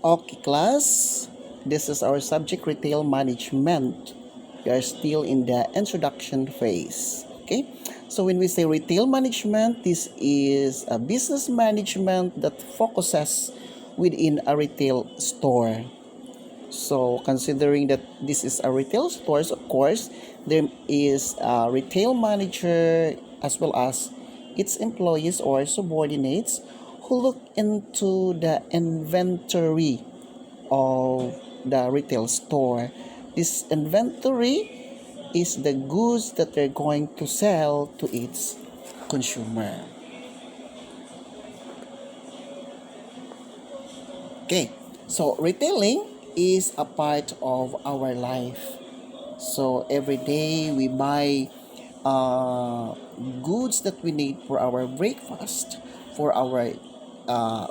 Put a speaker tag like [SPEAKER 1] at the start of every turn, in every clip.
[SPEAKER 1] Okay, class. This is our subject retail management. We are still in the introduction phase. Okay, so when we say retail management, this is a business management that focuses within a retail store. So, considering that this is a retail store, of course, there is a retail manager as well as its employees or subordinates who look into the inventory of the retail store. This inventory is the goods that they're going to sell to its consumer. Okay, so retailing is a part of our life. So every day we buy goods that we need for our breakfast, for our uh,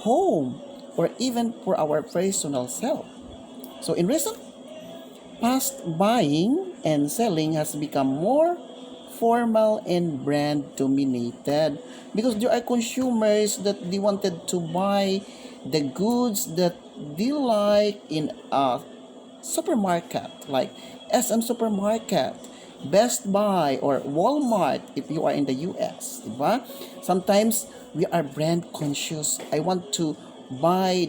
[SPEAKER 1] home, or even for our personal self. So in recent past, buying and selling has become more formal and brand dominated because there are consumers that they wanted to buy the goods that they like in a supermarket like SM Supermarket, Best Buy, or Walmart if you are in the US, diba? Sometimes we are brand conscious. I want to buy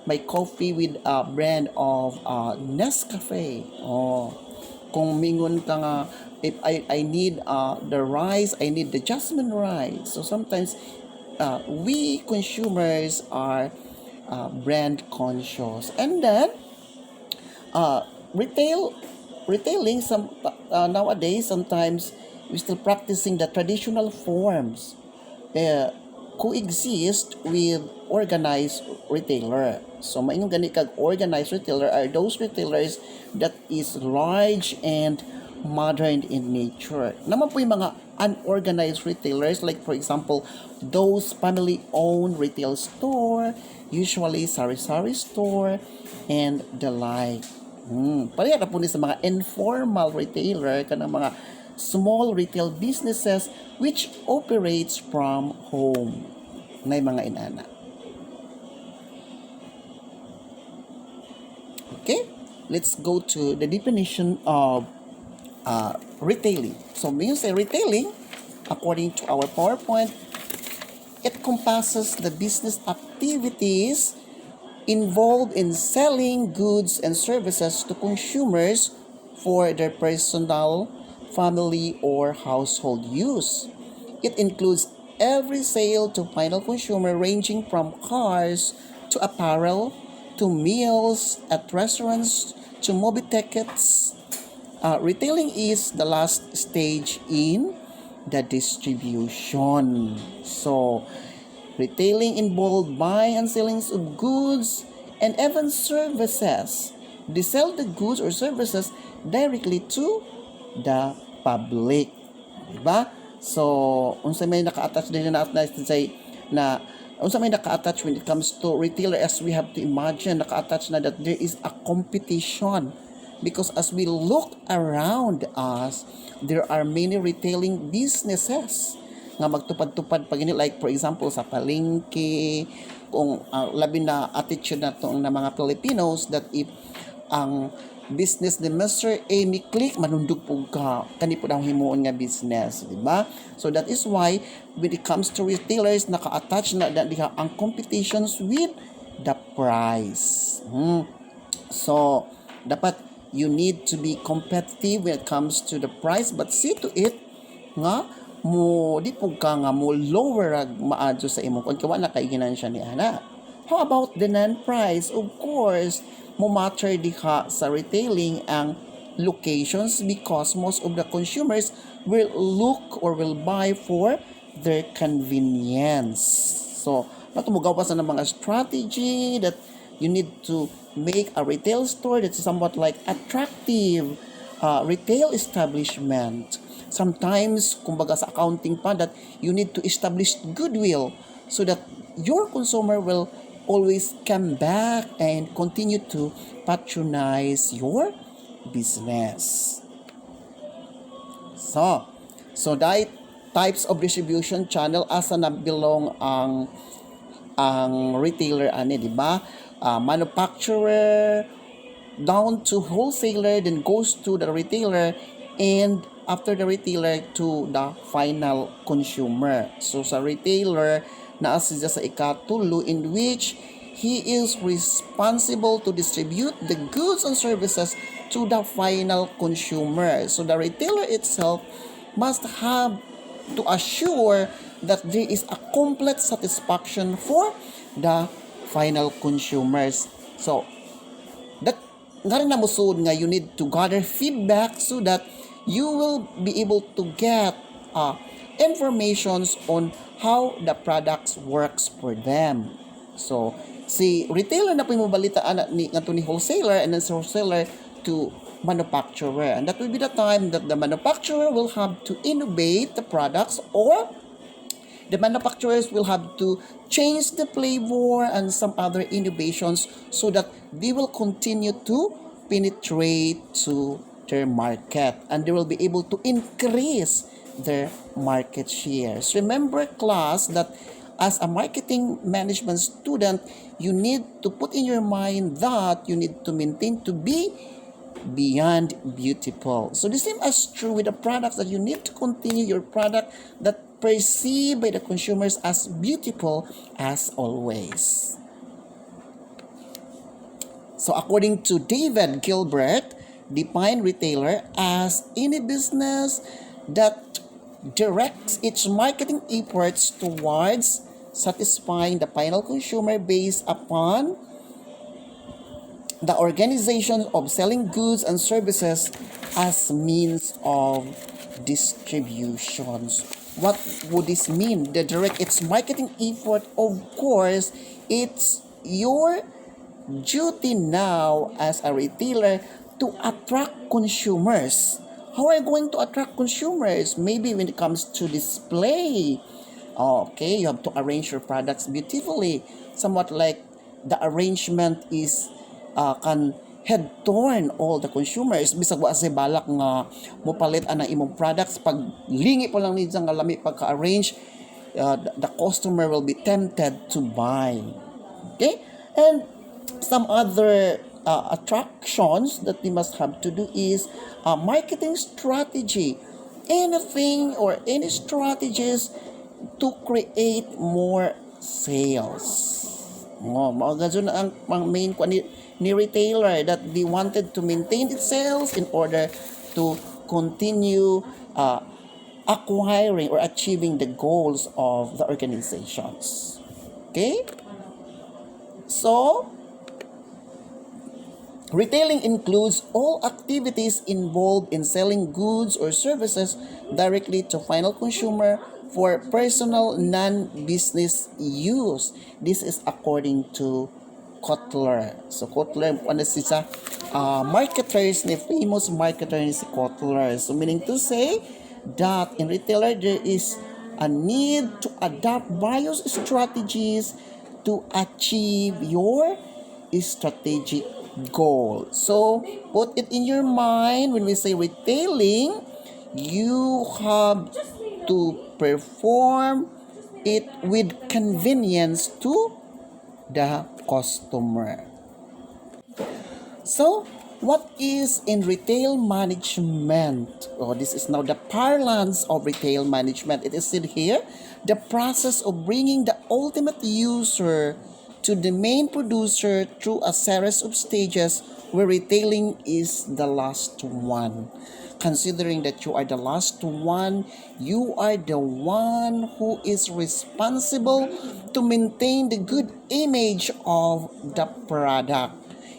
[SPEAKER 1] my coffee with a brand of Nescafe. Oh, kung mingon ka nga, if I need the rice, I need the jasmine rice. So sometimes we consumers are brand conscious. And then uh, retail retailing nowadays sometimes we still practicing the traditional forms uh, coexist with organized retailer. So maingon gani kag organized retailer are those retailers that is large and modern in nature. Naman po yung mga unorganized retailers like for example those family owned retail store, usually sari-sari store and the like. Pareha na po ni sa mga informal retailer kanang mga small retail businesses which operates from home. Nay mga inana. Okay, let's go to the definition of retailing. So when you say retailing, according to our PowerPoint, it encompasses the business activities involved in selling goods and services to consumers for their personal, family, or household use. It includes every sale to final consumer ranging from cars to apparel to meals at restaurants to movie tickets. Retailing is the last stage in the distribution. So, retailing involved buying and selling of goods and even services. They sell the goods or services directly to the public. Diba? So, unsa may naka-attach din na say na unsa may naka-attach when it comes to retailer as we have to imagine naka-attach na that there is a competition because as we look around us, there are many retailing businesses nga magtupad-tupad pag like for example sa palengke kung labi na attitude na to ng mga Filipinos that if ang business ni Mr. A mi click manundog po ka kani po daw himuon nga business, di ba? So that is why when it comes to retailers naka-attach na diha ang competitions with the price. So dapat you need to be competitive when it comes to the price but see to it nga mo di po ka nga mo lower ag maadyo sa imo kung kawa na kay ginansya ni ana. How about the non-price? Of course, mo matter diha sa retailing ang locations because most of the consumers will look or will buy for their convenience. So, natumugaw pa sa mga strategy that you need to make a retail store that's somewhat like attractive retail establishment. Sometimes, kumbaga sa accounting pa, that you need to establish goodwill so that your consumer will always come back and continue to patronize your business. So that types of distribution channel asa na belong ang ang retailer ani, di ba? Manufacturer down to wholesaler, then goes to the retailer, and after the retailer to the final consumer. So sa retailer, naa siya sa ikatulo, in which he is responsible to distribute the goods and services to the final consumer. So the retailer itself must have to assure that there is a complete satisfaction for the final consumers. So that nga rin na musud nga you need to gather feedback so that you will be able to get informations on how the products works for them. So si retailer na po yung mabalitaan ni wholesaler, and then wholesaler to manufacturer, and that will be the time that the manufacturer will have to innovate the products, or the manufacturers will have to change the flavor and some other innovations so that they will continue to penetrate to their market, and they will be able to increase their market shares. Remember, class, that as a marketing management student, you need to put in your mind that you need to maintain to be beyond beautiful. So the same as true with the products, that you need to continue your product that perceived by the consumers as beautiful as always. So according to David Gilbert, define retailer as any business that directs its marketing efforts towards satisfying the final consumer based upon the organization of selling goods and services as means of distributions. What would this mean? The direct its marketing effort, of course, it's your duty now as a retailer to attract consumers. How are you going to attract consumers? Maybe when it comes to display. Okay, you have to arrange your products beautifully. Somewhat like the arrangement is can head turn all the consumers. Bisag wa say balak nga mopalit ang imong products, pag lingi pa lang nidya nga lami pagka-arrange, the customer will be tempted to buy. Okay? And some other attractions that we must have to do is marketing strategy. Anything or any strategies to create more sales. Mao gadyo na ang main ni retailer, that they wanted to maintain its sales in order to continue acquiring or achieving the goals of the organizations. Okay? So, retailing includes all activities involved in selling goods or services directly to final consumer for personal non-business use. This is according to Kotler. So Kotler, ano siya? Marketers, ni famous marketer ni si Kotler. So meaning to say that in retailer there is a need to adopt various strategies to achieve your strategic goal. So put it in your mind, when we say retailing, you have to perform it with convenience to the customer. So, what is in retail management? This is now the parlance of retail management. It is said here, the process of bringing the ultimate user to the main producer through a series of stages where retailing is the last one. Considering that you are the last one, you are the one who is responsible to maintain the good image of the product.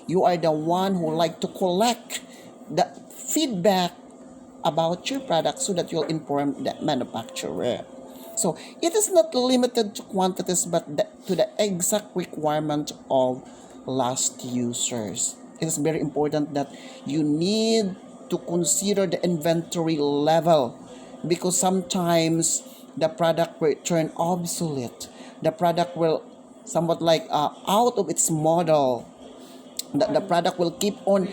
[SPEAKER 1] You are the one who like to collect the feedback about your product so that you'll inform the manufacturer. So it is not limited to quantities but to the exact requirement of last users. It is very important that you need to consider the inventory level, because sometimes the product will turn obsolete. The product will somewhat like out of its model. The product will keep on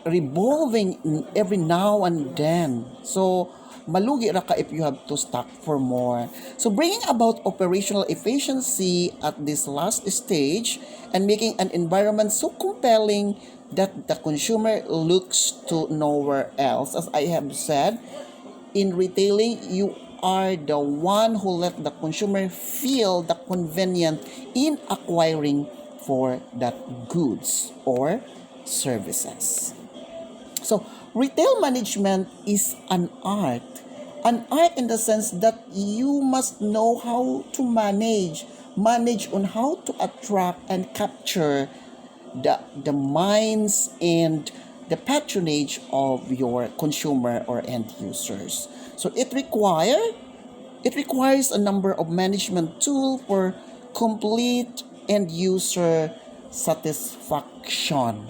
[SPEAKER 1] revolving every now and then. So malugi ra ka if you have to stock for more. So bringing about operational efficiency at this last stage and making an environment so compelling that the consumer looks to nowhere else. As I have said, in retailing, you are the one who let the consumer feel the convenience in acquiring for that goods or services. So, retail management is an art. An art in the sense that you must know how to manage on how to attract and capture the minds and the patronage of your consumer or end users. So it requires a number of management tools for complete end user satisfaction.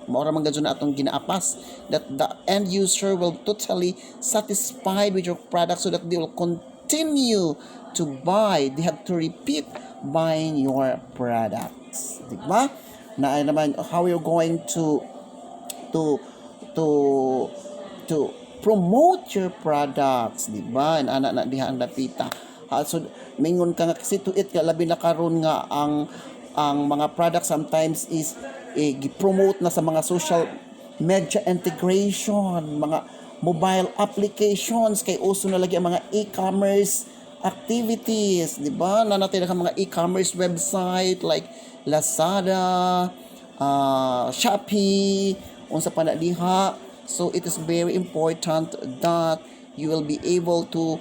[SPEAKER 1] Maura man gadyo na atong ginaapas that the end user will totally satisfied with your product so that they will continue to buy. They have to repeat buying your products. Diba? Na naman how you're going to to to promote your products, di ba? Ana na diha ang dapita. So mingon ka nga kasi to it ka labi na karon nga ang mga products sometimes is gi-promote na sa mga social media integration, mga mobile applications kay uso na lagi ang mga e-commerce activities, di ba? Na natin ang mga e-commerce website like Lazada, Shopee, unsa pa na diha. So it is very important that you will be able to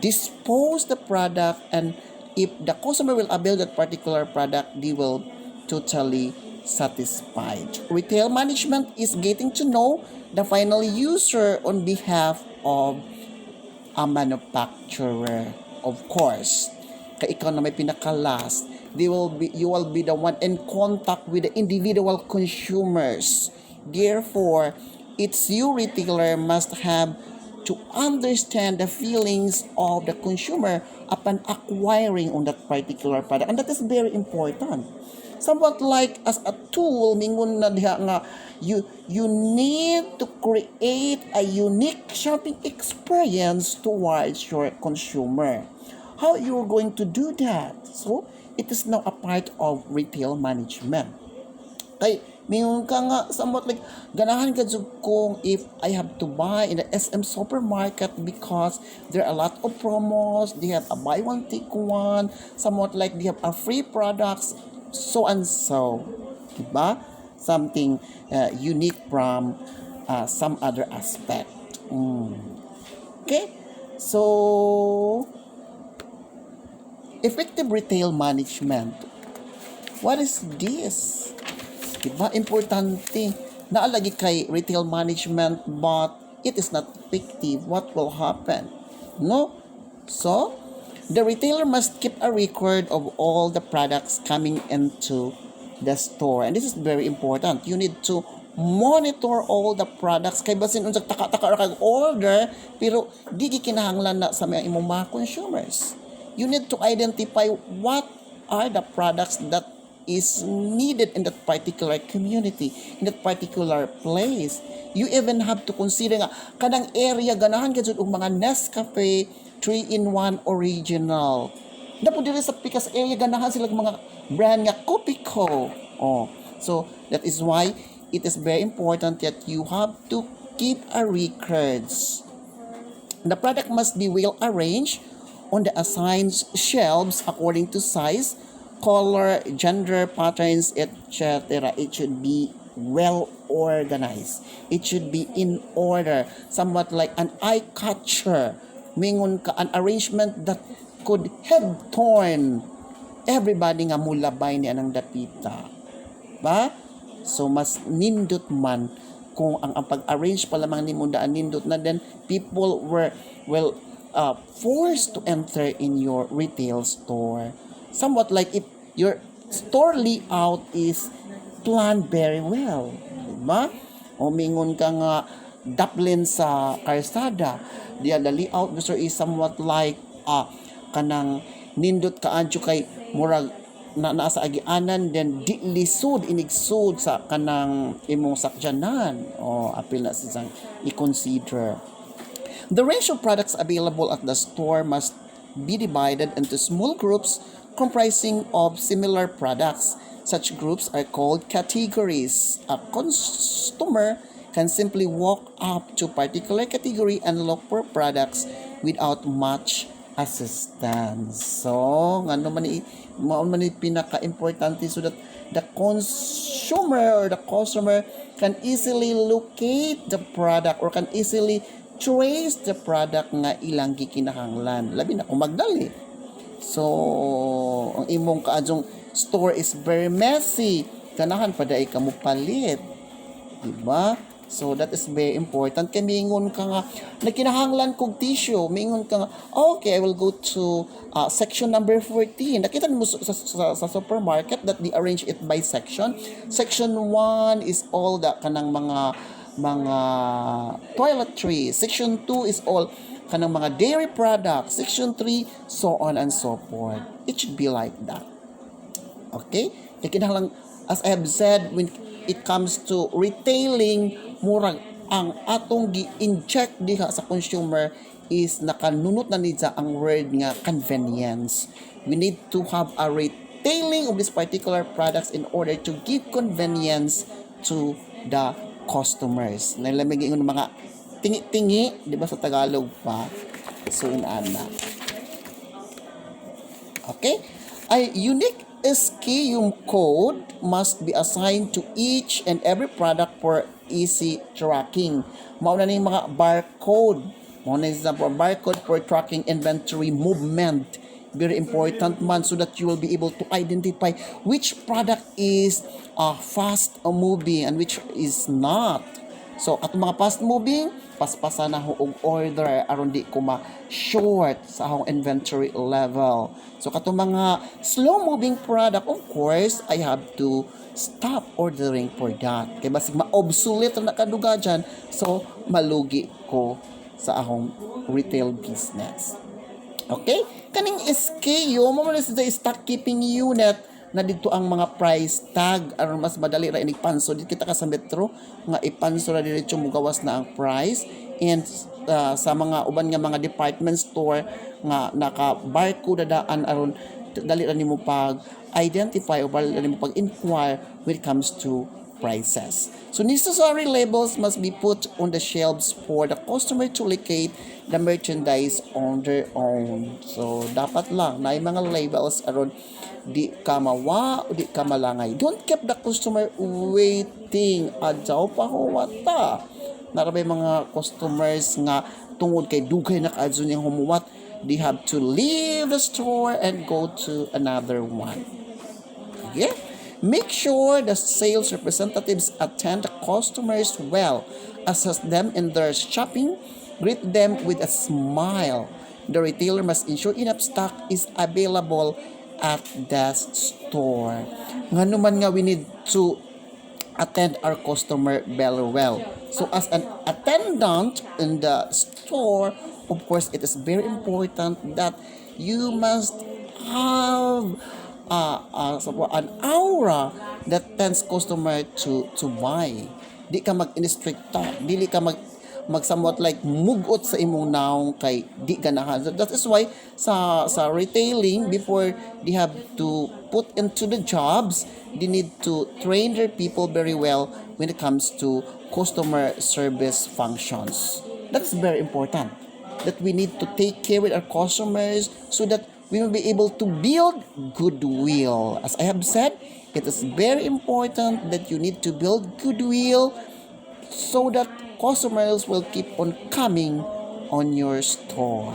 [SPEAKER 1] dispose the product, and if the customer will avail that particular product, they will totally satisfied. Retail management is getting to know the final user on behalf of a manufacturer. Of course, kay ikaw na may pinaka-last, you will be the one in contact with the individual consumers. Therefore, it's you retailer must have to understand the feelings of the consumer upon acquiring on that particular product, and that is very important. Somewhat like as a tool, mingon na diha nga you need to create a unique shopping experience towards your consumer. How you're going to do that? So it is now a part of retail management. Kay mingon ka nga somewhat like ganahan ka jud kung if I have to buy in the SM supermarket because there are a lot of promos, they have a buy one take one, somewhat like they have a free products, so and so, diba? Something unique from some other aspect. Okay, so effective retail management. What is this? Diba? Importante. Naalagi kay retail management but it is not effective. What will happen? No? So, the retailer must keep a record of all the products coming into the store. And this is very important. You need to monitor all the products. Kay basin unsag taka-taka ra kag order pero di gikinahanglan na sa imong mga consumers. You need to identify what are the products that is needed in that particular community, in that particular place. You even have to consider nga kanang area ganahan ka jud og mga Nescafe 3-in-1 original. Dapat diri sa Picas area ganahan sila mga brand nga Copico. So that is why it is very important that you have to keep a records. The product must be well arranged on the assigned shelves according to size, color, gender, patterns, etc. It should be well organized. It should be in order, somewhat like an eye catcher. Mingon ka an arrangement that could have torn everybody nga mulabay ni anang dapita. Ba? So mas nindot man kung ang pag-arrange pa lamang ni mo daan nindot na, then people will forced to enter in your retail store. Somewhat like if your store layout is planned very well. Diba? O mingon ka nga daplin sa karsada. The layout gusto is somewhat like kanang nindot ka adyo kay murag na nasa agianan, then di lisod inigsud sa kanang imong sakyanan. O apil na siyang i-consider. The range of products available at the store must be divided into small groups comprising of similar products. Such groups are called categories. A customer can simply walk up to a particular category and look for products without much assistance. So, ano man pinaka-importante so that the consumer or the customer can easily locate the product or can easily trace the product nga ilang gikinahanglan. Labi na kung magdali. So, ang imong kaadjong store is very messy. Ganahan pa dai ka mo palit. Diba? So, that is very important. Kaya mingon ka nga, nagkinahanglan kog tissue. Mingon ka nga, okay, I will go to section number 14. Nakita mo sa supermarket that they arrange it by section. Section 1 is all the kanang mga toiletries. Section 2 is all kanang mga dairy products. Section 3, so on and so forth. It should be like that. Okay? Kinahanglan, as I have said, when it comes to retailing, murag ang atong gi-inject diha sa consumer is nakanunot na nidsa ang word nga convenience. We need to have a retailing of these particular products in order to give convenience to the customers. Nalamig yung mga tingi-tingi, di ba sa Tagalog pa? So, inaana. Okay? A unique SKU code must be assigned to each and every product for easy tracking. Mauna na yung mga barcode. Mauna na yung barcode for tracking inventory movement. Very important man so that you will be able to identify which product is fast moving and which is not. So, at mga fast moving, paspasa na ho og order aron di ko ma-short sa akong inventory level. So, kato mga slow-moving product, of course, I have to stop ordering for that. Kaya basig ma-obsolete na kaduga dyan, so malugi ko sa akong retail business. Okay? Kaning SKU, mo na sa stock keeping unit, na dito ang mga price tag aron mas madali ra inig panso dito kita ka sa metro nga ipanso ra diretso mo gawas na ang price and sa mga uban nga mga department store nga naka barcode dadaan aron dali ra nimo pag identify o dali ra nimo pag inquire when it comes to prices. So necessary labels must be put on the shelves for the customer to locate the merchandise on their own. So dapat lang na mga labels aron di ka mawa, di ka malangay. Don't keep the customer waiting. Adjaw pa ho wata. Narabay mga customers nga tungod kay dugay na kaadso niyang humuwat, they have to leave the store and go to another one. Okay? Make sure the sales representatives attend the customers well, assess them in their shopping, greet them with a smile. The retailer must ensure enough stock is available at the store. Nga naman nga we need to attend our customer very well. So as an attendant in the store, of course, it is very important that you must have an aura that tends customer to buy. Di ka mag-instricta, dili ka somewhat like mugot sa imong naong kay di ganahan. So that is why sa retailing, before they have to put into the jobs, they need to train their people very well when it comes to customer service functions. That's very important. That we need to take care with our customers so that we will be able to build goodwill. As I have said, it is very important that you need to build goodwill so that customers will keep on coming on your store.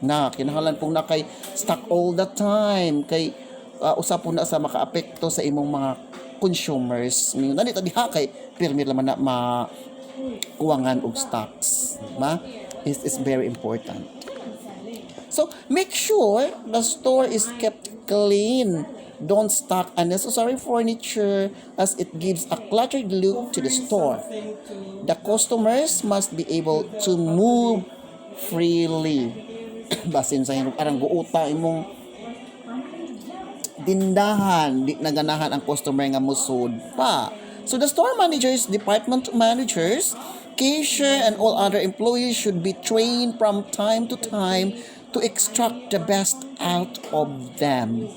[SPEAKER 1] Na kinahanglan pong na kay stock all the time kay usap po na sa makaapekto sa imong mga consumers. Nandito diha kay pirmi naman na makuwangan og stocks, diba? Is very important. So make sure the store is kept clean. Don't stock unnecessary furniture as it gives a cluttered look to the store. The customers must be able to move freely. Basin sa inyo, arang guuta imong tindahan, di naganahan ang customer nga musud pa. So the store managers, department managers cashier and all other employees should be trained from time to time to extract the best out of them.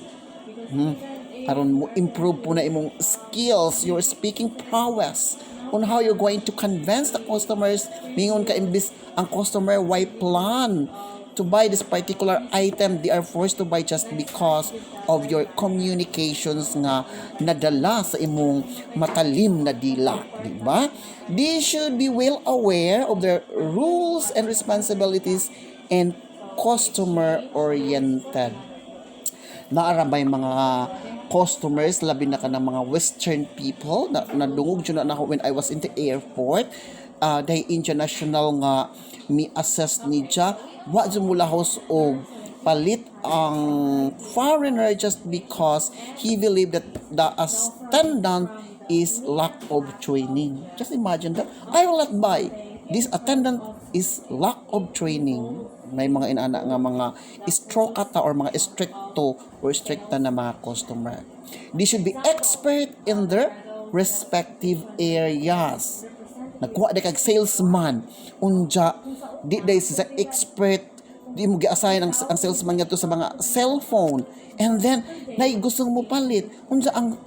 [SPEAKER 1] Aron mo improve po na imong skills, your speaking prowess on how you're going to convince the customers. Mingon ka imbis ang customer why plan to buy this particular item, they are forced to buy just because of your communications nga nadala sa imong matalim na dila, di ba? They should be well aware of their rules and responsibilities and customer-oriented. Naarabay mga customers, labi na ka ng mga Western people, na nadungog dyan na ako when I was in the airport, dahil international nga mi-assess ni Ja, wa dyan mula house o palit ang foreigner just because he believed that the attendant is lack of training. Just imagine that. I will not buy. This attendant is lack of training. May mga inana nga mga strokata or mga stricto or stricta na mga customer. They should be expert in their respective areas. Nagkuha na kag salesman, unja di day sa expert, di mo gi-assign ang salesman nga to sa mga cellphone, and then nay gusto mo palit unsa ang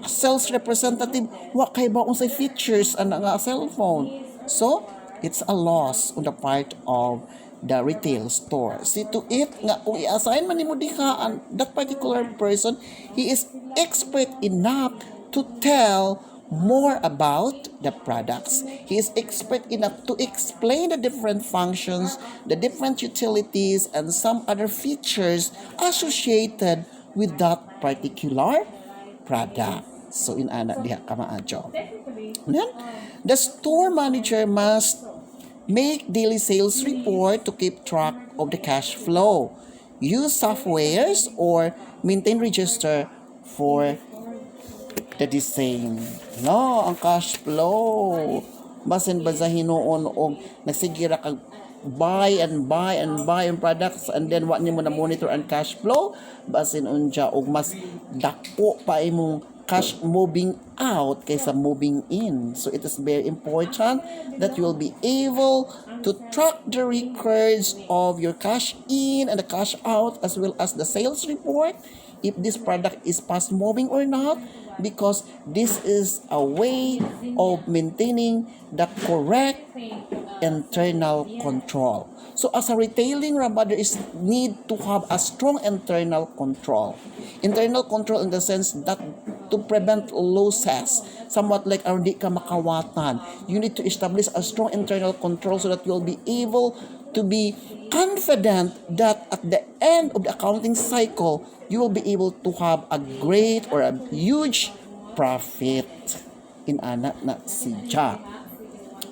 [SPEAKER 1] sales representative wa kay ba unsay features ana nga cellphone. So it's a loss on the part of the retail store. See to it nga kung i-assign man nimo diha that particular person, he is expert enough to tell more about the products. He is expert enough to explain the different functions, the different utilities, and some other features associated with that particular product. So, inana diha ka maajo. Then, the store manager must make daily sales report to keep track of the cash flow. Use softwares or maintain register for the same. No, ang cash flow. Basin ba sa hinuon og nagsigira kag buy and buy and buy ang products and then wa nimo na monitor ang cash flow, basin unja og mas dako pa imong cash moving out kaysa moving in. So it is very important that you will be able to track the records of your cash in and the cash out as well as the sales report if this product is fast moving or not, because this is a way of maintaining the correct internal control. So as a retailing, there is need to have a strong internal control. Internal control in the sense that to prevent losses, somewhat like di ka makawatan. You need to establish a strong internal control so that you'll be able to be confident that at the end of the accounting cycle, you will be able to have a great or a huge profit in anak na siya.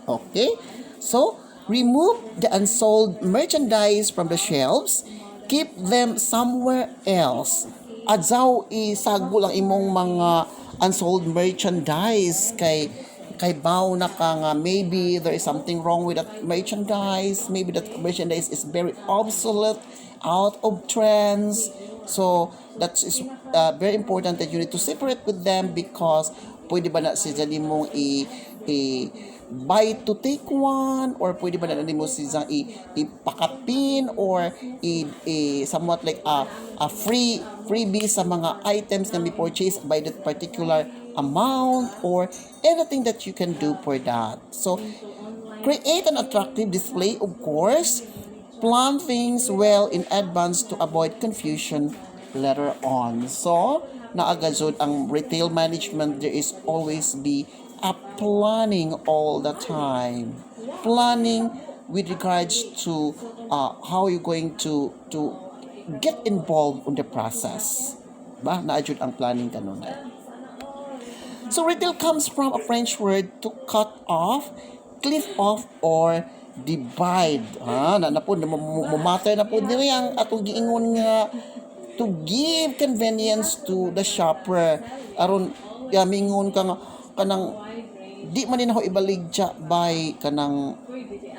[SPEAKER 1] Okay? So, remove the unsold merchandise from the shelves. Keep them somewhere else. Adzaw isagol ang imong mga unsold merchandise kay baw na ka nga maybe there is something wrong with that merchandise, maybe that merchandise is very obsolete, out of trends. So that is very important that you need to separate with them, because pwede ba na siya nimong buy to take one, or pwede ba na nimo siya ipakapin or somewhat like a freebie sa mga items na may purchase by that particular amount, or anything that you can do for that. So create an attractive display, of course. Plan things well in advance to avoid confusion later on. So, naagazod ang retail management, there is always be a planning all the time. Planning with regards to how you're going to get involved in the process. Ba? Naajud ang planning kanunay. So, retail comes from a French word to cut off, clip off, or divide. Na po matter na po diri ang atong giingon nga to give convenience to the shopper. Aron mingon ka nga kanang di man ninaho ibaligya by kanang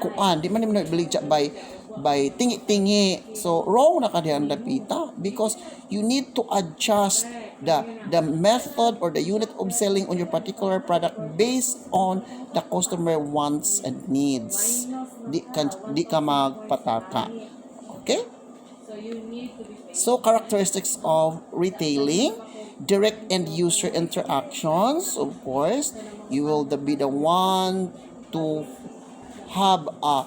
[SPEAKER 1] kuan, di man ninaho ibaligya by tingi-tingi. So wrong na ka diyan dapita, because you need to adjust the method or the unit of selling on your particular product based on the customer wants and needs. Di ka magpataka. Okay? So, characteristics of retailing, direct end user interactions, of course, you will be the one to have a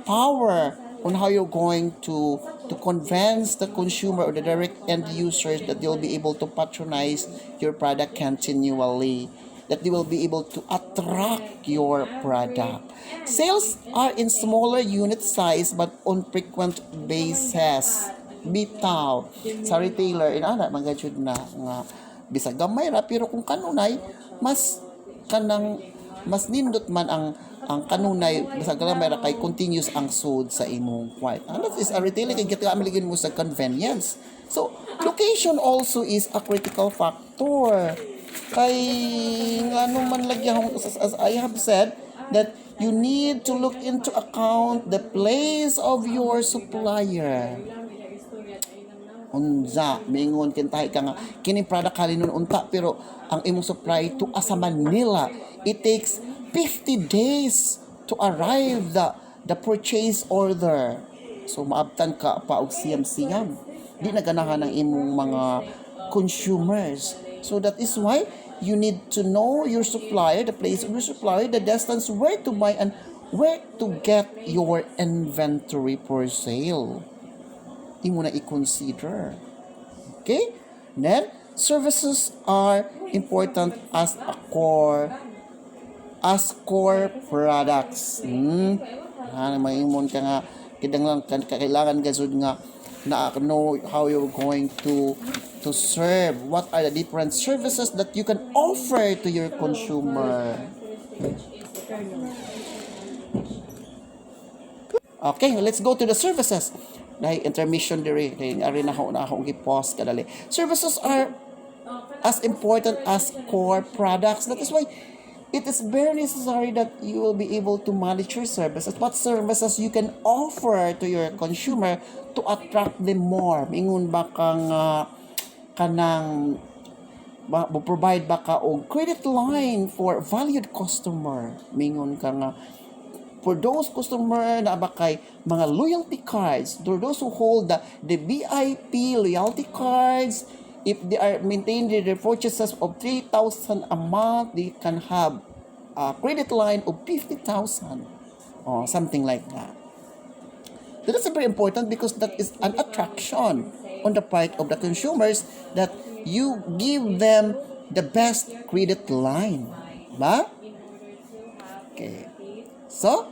[SPEAKER 1] power on how you're going to convince the consumer or the direct end users that they'll be able to patronize your product continually, that they will be able to attract your product. Sales are in smaller unit size but on frequent basis. Bitaw sa retailer inana magajud na nga bisag gamay ra pero kung kanunay mas nindot man ang kanunay bisag gamay ra kay continuous ang sud sa imong kwart. And that is a retailer kay kita amaligin mo sa convenience. So location also is a critical factor. Kay ngano man lagyan as I have said that you need to look into account the place of your supplier. Unza, mingon kintahi ka nga kini product halinon unta pero ang imong supply to asa Manila, it takes 50 days to arrive the purchase order. So maabtan ka pa og siyam-siyam. Di na ganahan ang imong mga consumers. So that is why you need to know your supplier, the place of your supplier, the distance where to buy and where to get your inventory for sale. Di mo na i-consider. Okay? Then, services are important as core products. Mahimon ka nga, kailangan gasod nga na know how you're going to serve. What are the different services that you can offer to your consumer? Okay, let's go to the services. Dahil intermission diri, ari na akong gi-pause kadali. Services are as important as core products. That is why it is very necessary that you will be able to manage your services. What services you can offer to your consumer to attract them more. Mingon ba kang kanang provide ba ka og credit line for valued customer. Mingon ka nga for those customer na abakay mga loyalty cards, for those who hold the VIP loyalty cards, if they are maintaining their purchases of 3,000 a month, they can have a credit line of 50,000 or something like that. That is very important because that is an attraction on the part of the consumers that you give them the best credit line. Ba? Okay. So,